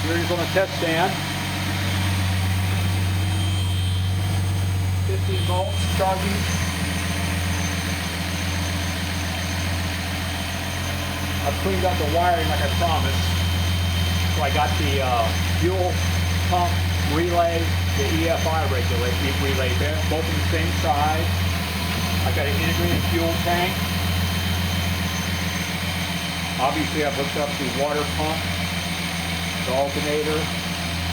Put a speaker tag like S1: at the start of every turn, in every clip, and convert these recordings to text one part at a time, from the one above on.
S1: Here it is on a test stand. 15 volts charging. I've cleaned up the wiring like I promised. So I got the fuel pump relay, the EFI relay there, both on the same side. I got an integrated fuel tank. Obviously I've hooked up the water pump, the alternator.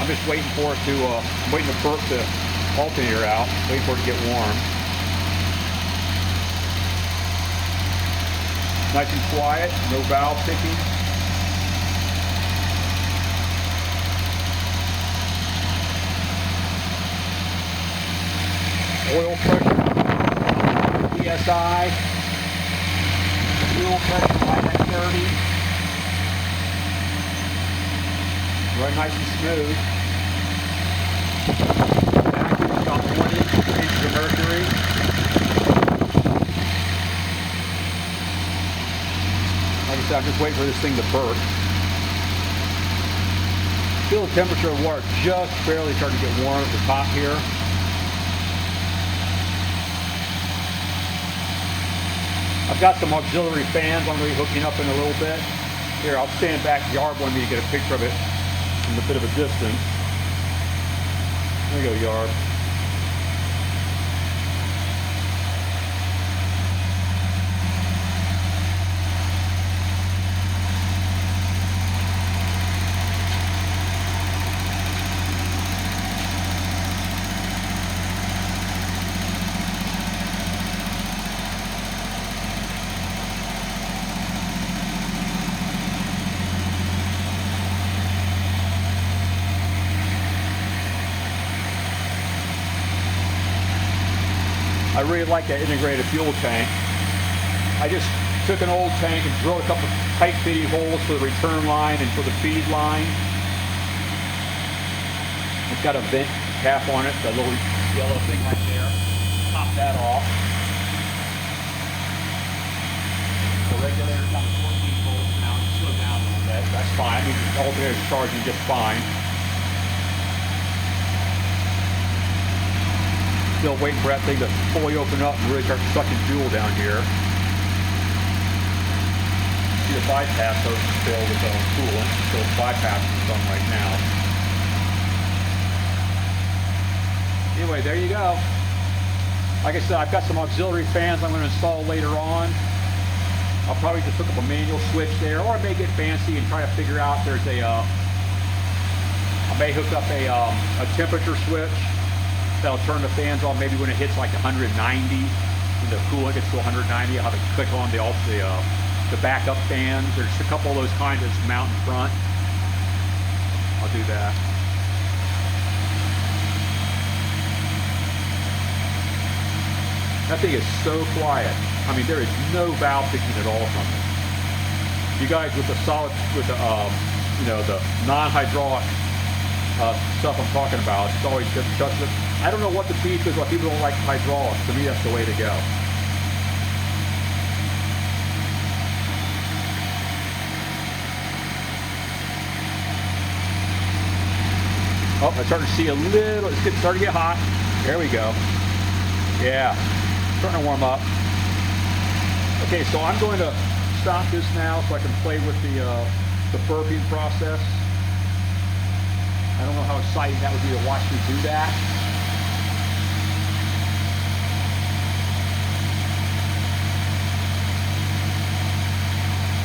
S1: I'm just waiting for it to, I'm waiting to burp the alternator out, waiting for it to get warm. Nice and quiet, no valve ticking. Oil pressure, PSI, fuel pressure right at 30. Running nice and smooth. Vacuum's got 20 inches of mercury. Like I said, I'm just waiting for this thing to burp. Feel the temperature of water just barely starting to get warm at the top here. I've got some auxiliary fans I'm going to be hooking up in a little bit. Here, I'll stand back. Yarb wanted me to get a picture of it from a bit of a distance. There you go, Yarb. I really like that integrated fuel tank. I just took an old tank and drilled a couple tight fitting holes for the return line and for the feed line. It's got a vent cap on it, that little yellow thing right there. Pop that off. The regulator's down to 14 volts now. It's slowed down a little bit. That's fine. I mean, the alternator's charging just fine. Still waiting for that thing to fully open up and really start sucking fuel down here. See the bypass hose is filled with coolant, so it's bypassing some right now. Anyway, there you go. Like I said, I've got some auxiliary fans I'm going to install later on. I'll probably just hook up a manual switch there, or I may get fancy and try to figure out there's a, I may hook up a temperature switch that'll turn the fans on maybe when it hits like 190, when the coolant gets to 190, I'll have to click on the backup fans. There's a couple of those kinds that mount in front. I'll do that. That thing is so quiet. I mean, there is no valve picking at all from it. You guys with the solid, with the, you know, the non-hydraulic stuff I'm talking about, it's always just shuts it. I don't know what the beef is, why people don't like hydraulics. To me, that's the way to go. Oh, I'm starting to see a little, it's starting to get hot. There we go. Yeah, starting to warm up. Okay, so I'm going to stop this now so I can play with the burping process. I don't know how exciting that would be to watch me do that.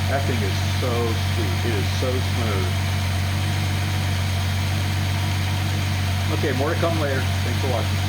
S1: That thing is so sweet. It is so smooth. Okay, more to come later. Thanks for watching.